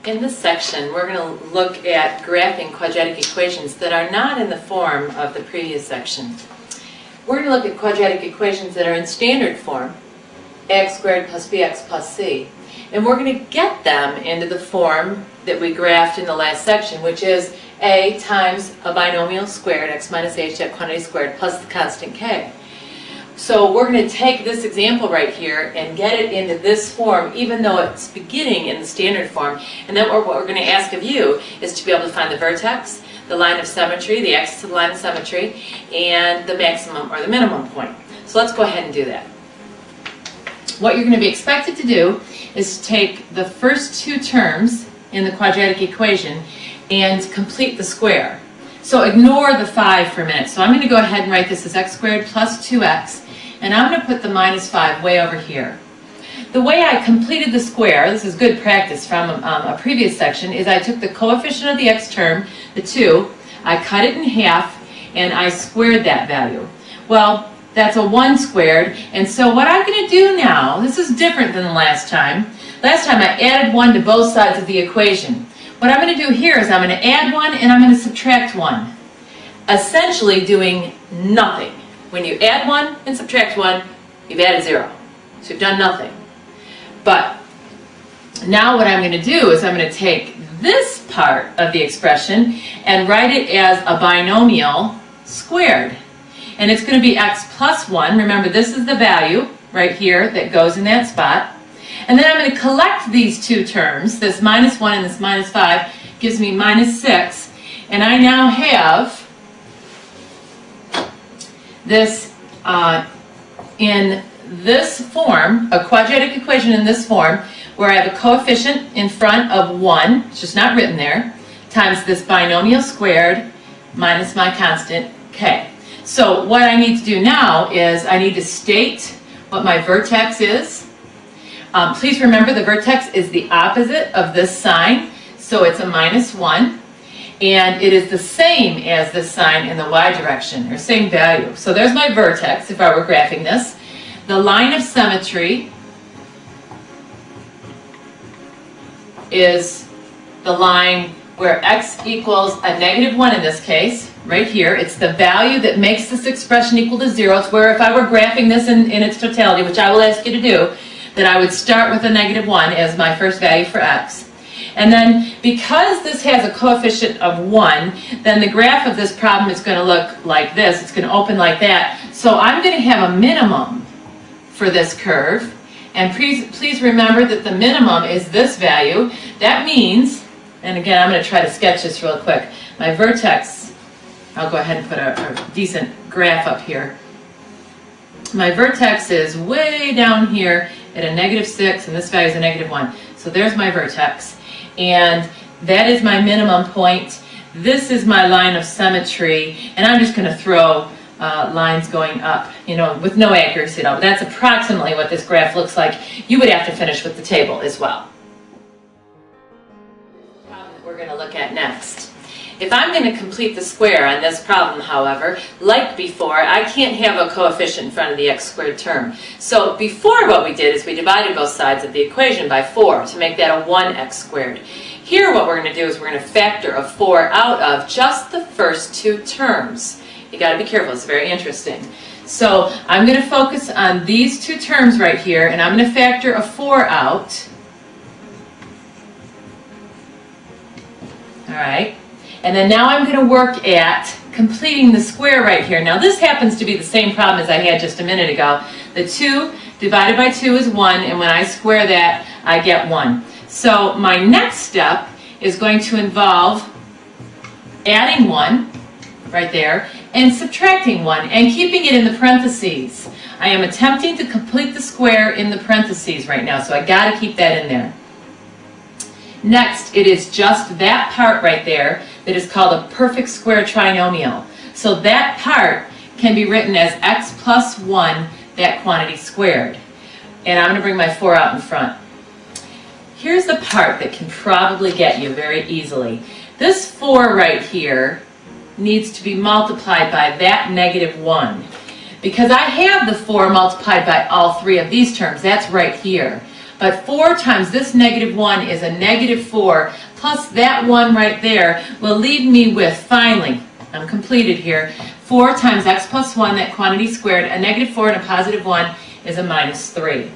In this section, we're going to look at graphing quadratic equations that are not in the form of the previous section. We're going to look at quadratic equations that are in standard form, ax squared plus bx plus c. And we're going to get them into the form that we graphed in the last section, which is a times a binomial squared, x minus h, that quantity squared, plus the constant k. So we're going to take this example right here and get it into this form, even though it's beginning in the standard form. And then what we're going to ask of you is to be able to find the vertex, the line of symmetry, the axis of the line of symmetry, and the maximum or the minimum point. So let's go ahead and do that. What you're going to be expected to do is take the first two terms in the quadratic equation and complete the square. So ignore the 5 for a minute. So I'm going to go ahead and write this as x squared plus 2x, and I'm going to put the minus 5 way over here. The way I completed the square, this is good practice from a previous section, is I took the coefficient of the x term, the 2, I cut it in half, and I squared that value. Well, that's a 1 squared, and so what I'm going to do now, this is different than the last time. Last time I added 1 to both sides of the equation. What I'm going to do here is I'm going to add 1 and I'm going to subtract 1. Essentially doing nothing. When you add 1 and subtract 1, you've added 0. So you've done nothing. But now what I'm going to do is I'm going to take this part of the expression and write it as a binomial squared. And it's going to be x plus 1. Remember, this is the value right here that goes in that spot. And then I'm going to collect these two terms. This minus 1 and this minus 5 gives me minus 6. And I now have this in this form, a quadratic equation in this form, where I have a coefficient in front of 1, it's just not written there, times this binomial squared minus my constant k. So what I need to do now is I need to state what my vertex is. Please remember the vertex is the opposite of this sign, so it's a minus 1. And it is the same as this sign in the y direction, or same value. So there's my vertex if I were graphing this. The line of symmetry is the line where x equals a negative 1 in this case, right here. It's the value that makes this expression equal to 0. It's where if I were graphing this in its totality, which I will ask you to do, that I would start with a negative 1 as my first value for x. And then because this has a coefficient of 1, then the graph of this problem is going to look like this. It's going to open like that. So I'm going to have a minimum for this curve. And please remember that the minimum is this value. That means, and again I'm going to try to sketch this real quick, my vertex, I'll go ahead and put a decent graph up here. My vertex is way down here at a negative 6, and this value is a negative 1. So there's my vertex. And that is my minimum point. This is my line of symmetry. And I'm just going to throw lines going up, with no accuracy at all. But that's approximately what this graph looks like. You would have to finish with the table as well. The problem that we're going to look at next. If I'm going to complete the square on this problem, however, like before, I can't have a coefficient in front of the x squared term. So before what we did is we divided both sides of the equation by 4 to make that a 1x squared. Here what we're going to do is we're going to factor a 4 out of just the first two terms. You got to be careful, it's very interesting. So I'm going to focus on these two terms right here, and I'm going to factor a 4 out. All right. And then now I'm going to work at completing the square right here. Now this happens to be the same problem as I had just a minute ago. The 2 divided by 2 is 1, and when I square that, I get 1. So my next step is going to involve adding 1 right there and subtracting 1 and keeping it in the parentheses. I am attempting to complete the square in the parentheses right now, so I got to keep that in there. Next, it is just that part right there that is called a perfect square trinomial. So that part can be written as x plus 1, that quantity squared. And I'm going to bring my 4 out in front. Here's the part that can probably get you very easily. This 4 right here needs to be multiplied by that negative 1. Because I have the 4 multiplied by all 3 of these terms. That's right here. But 4 times this -1 is a -4, plus that 1 right there will leave me with, finally, I'm completed here, 4 times x plus 1, that quantity squared, a -4 and a +1 is a -3.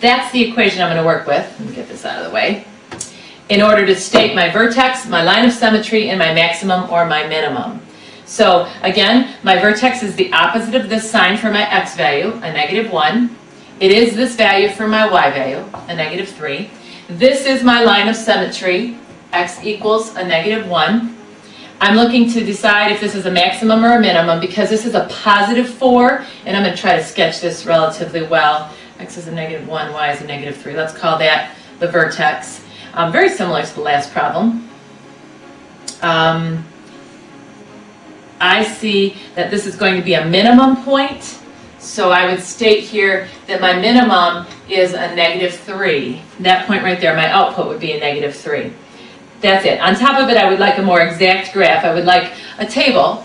That's the equation I'm going to work with. Let me get this out of the way. In order to state my vertex, my line of symmetry, and my maximum or my minimum. So again, my vertex is the opposite of this sign for my x value, a -1. It is this value for my y value, a -3. This is my line of symmetry, x equals a -1. I'm looking to decide if this is a maximum or a minimum because this is a +4, and I'm going to try to sketch this relatively well. X is a -1, y is a -3. Let's call that the vertex. Very similar to the last problem. I see that this is going to be a minimum point, so I would state here that my minimum is a -3. That point right there, my output would be a -3. That's it. On top of it, I would like a more exact graph. I would like a table,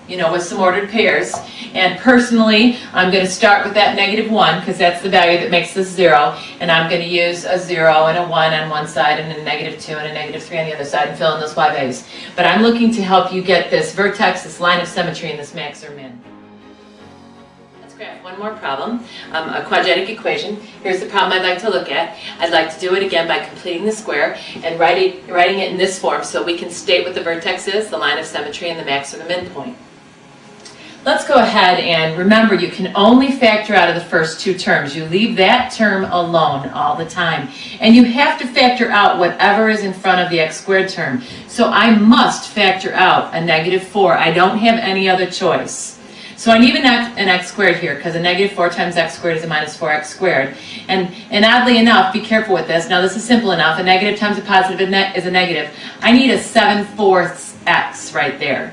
you know, with some ordered pairs. And personally, I'm going to start with that -1 because that's the value that makes this 0. And I'm going to use a 0 and a 1 on one side and a -2 and a -3 on the other side and fill in those y values. But I'm looking to help you get this vertex, this line of symmetry, and this max or min. Let's graph one more problem, a quadratic equation. Here's the problem I'd like to look at. I'd like to do it again by completing the square and writing it in this form so we can state what the vertex is, the line of symmetry, and the max or the min point. Let's go ahead and remember you can only factor out of the first 2 terms. You leave that term alone all the time. And you have to factor out whatever is in front of the x squared term. So I must factor out a -4. I don't have any other choice. So I need an x squared here because a -4 times x squared is a -4x squared. And oddly enough, be careful with this. Now this is simple enough. A negative times a positive is a negative. I need a 7/4 x right there.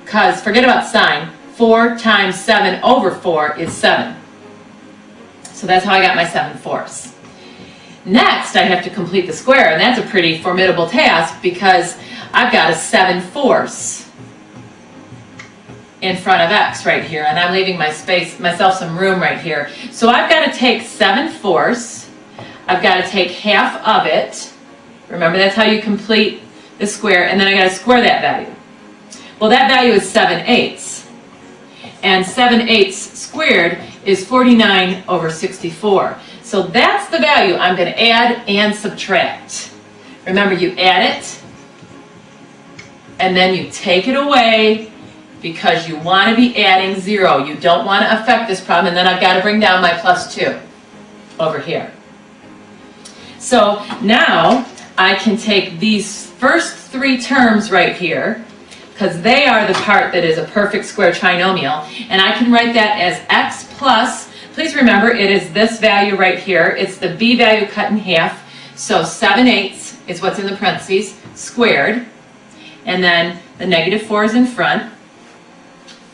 Because, forget about sign, 4 times 7/4 is 7. So that's how I got my 7/4. Next, I have to complete the square, and that's a pretty formidable task because I've got a 7/4 in front of x right here, and I'm leaving myself some room right here. So I've got to take 7/4, I've got to take half of it, remember that's how you complete the square, and then I got to square that value. Well, that value is 7/8, and 7/8 squared is 49/64. So that's the value I'm going to add and subtract. Remember, you add it, and then you take it away because you want to be adding 0. You don't want to affect this problem, and then I've got to bring down my +2 over here. So now I can take these first 3 terms right here, because they are the part that is a perfect square trinomial, and I can write that as x plus, please remember it is this value right here, it's the b value cut in half, so 7/8 is what's in the parentheses, squared, and then the -4 is in front.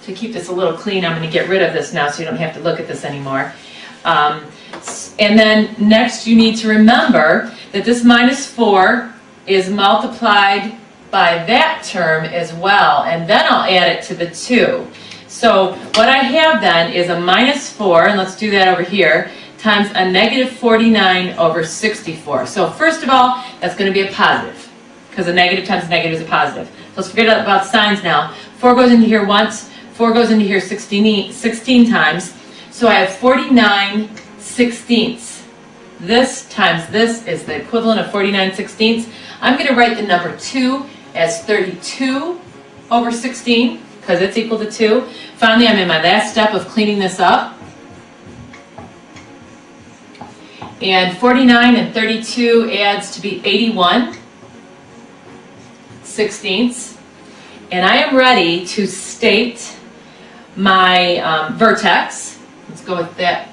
To keep this a little clean, I'm going to get rid of this now so you don't have to look at this anymore. And then next you need to remember that this -4 is multiplied by that term as well, and then I'll add it to the 2. So what I have then is a -4, and let's do that over here, times a -49/64. So first of all, that's going to be a positive, because a negative times a negative is a positive. So let's forget about signs now. 4 goes into here once, 4 goes into here 16 times, so I have 49/16. This times this is the equivalent of 49/16. I'm going to write the number 2 as 32/16, because it's equal to 2. Finally, I'm in my last step of cleaning this up. And 49 and 32 adds to be 81/16. And I am ready to state my vertex. Let's go with that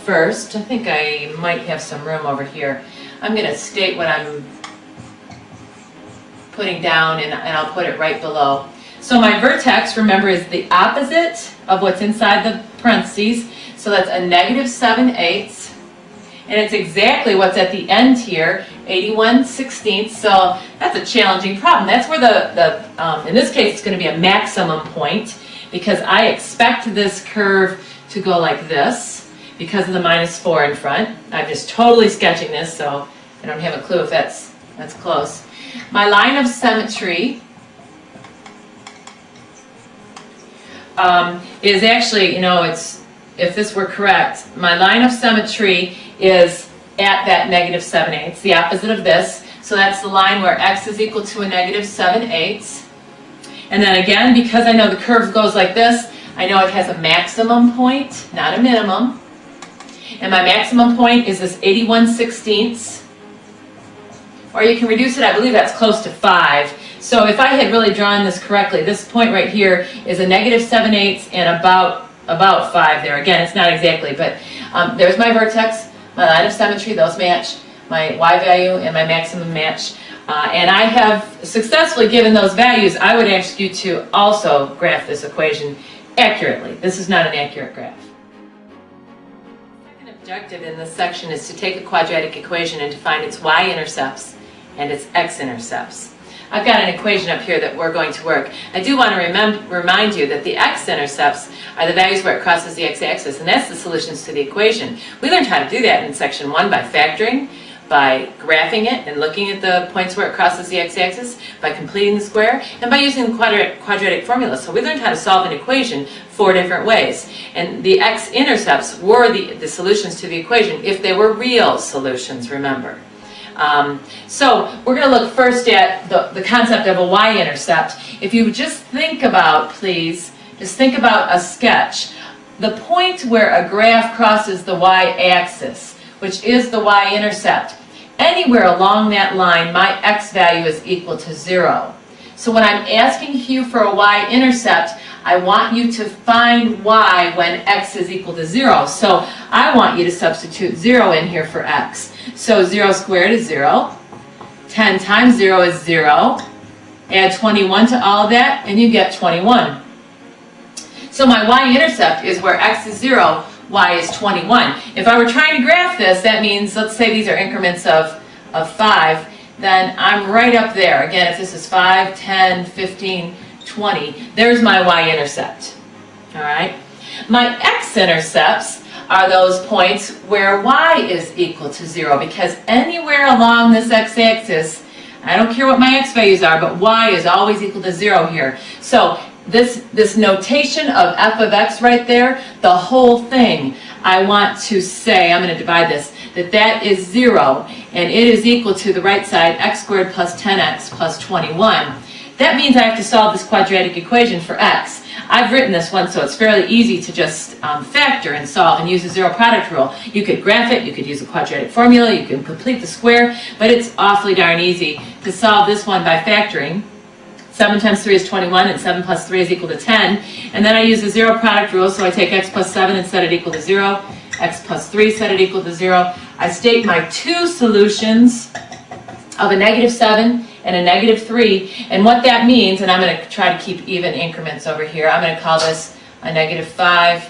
first. I think I might have some room over here. I'm going to state what I'm putting down, and I'll put it right below. So my vertex, remember, is the opposite of what's inside the parentheses. So that's a -7/8, and it's exactly what's at the end here, 81/16. So that's a challenging problem. That's where in this case, it's going to be a maximum point, because I expect this curve to go like this, because of the -4 in front. I'm just totally sketching this, so I don't have a clue if that's close. My line of symmetry is actually, if this were correct, my line of symmetry is at that -7/8, the opposite of this. So that's the line where x is equal to a -7/8. And then again, because I know the curve goes like this, I know it has a maximum point, not a minimum. And my maximum point is this 81/16. Or you can reduce it, I believe that's close to 5. So if I had really drawn this correctly, this point right here is a -7/8 and about 5 there. Again, it's not exactly, but there's my vertex, my line of symmetry, those match, my y value and my maximum match. And I have successfully given those values. I would ask you to also graph this equation accurately. This is not an accurate graph. The second objective in this section is to take a quadratic equation and to find its y-intercepts and its x-intercepts. I've got an equation up here that we're going to work. I do want to remind you that the x-intercepts are the values where it crosses the x-axis, and that's the solutions to the equation. We learned how to do that in section 1 by factoring, by graphing it and looking at the points where it crosses the x-axis, by completing the square, and by using the quadratic formula. So we learned how to solve an equation 4 different ways. And the x-intercepts were the solutions to the equation if they were real solutions, remember. So we're going to look first at the concept of a y-intercept. If you just think about, please, just think about a sketch. The point where a graph crosses the y-axis, which is the y-intercept, anywhere along that line, my x value is equal to 0. So when I'm asking you for a y-intercept, I want you to find y when x is equal to 0. So I want you to substitute 0 in here for x. So 0 squared is 0. 10 times 0 is 0. Add 21 to all of that, and you get 21. So my y-intercept is where x is 0, y is 21. If I were trying to graph this, that means, let's say these are increments of 5, then I'm right up there. Again, if this is 5, 10, 15, 20, there's my y-intercept. All right? My x-intercepts are those points where y is equal to 0, because anywhere along this x-axis, I don't care what my x values are, but y is always equal to 0 here. So this notation of f of x right there, the whole thing, I want to say, I'm going to divide this, that is 0, and it is equal to the right side, x squared plus 10x plus 21. That means I have to solve this quadratic equation for x. I've written this one, so it's fairly easy to just factor and solve and use the zero product rule. You could graph it, you could use a quadratic formula, you can complete the square, but it's awfully darn easy to solve this one by factoring. 7 times 3 is 21, and 7 plus 3 is equal to 10. And then I use the zero product rule, so I take x plus 7 and set it equal to 0, x plus 3 set it equal to 0. I state my two solutions of a -7 and a -3, and what that means, and I'm going to try to keep even increments over here, I'm going to call this a -5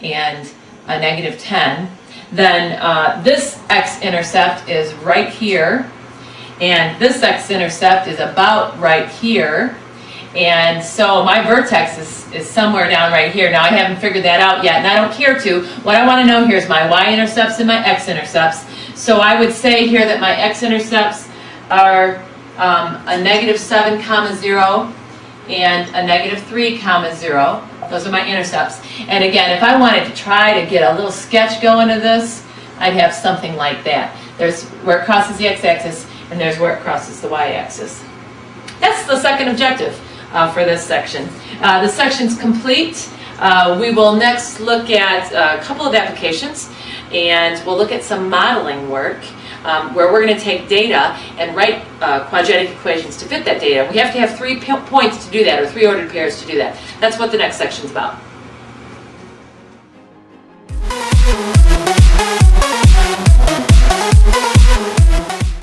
and a -10. Then this x-intercept is right here, and this x-intercept is about right here, and so my vertex is somewhere down right here. Now I haven't figured that out yet, and I don't care to. What I want to know here is my y-intercepts and my x-intercepts. So I would say here that my x-intercepts are a -7, 0 and a -3, 0. Those are my intercepts. And again, if I wanted to try to get a little sketch going to this, I'd have something like that. There's where it crosses the x-axis, and there's where it crosses the y-axis. That's the second objective for this section. The section's complete. We will next look at a couple of applications, and we'll look at some modeling work where we're going to take data and write quadratic equations to fit that data. We have to have 3 points to do that, or 3 ordered pairs to do that. That's what the next section's about.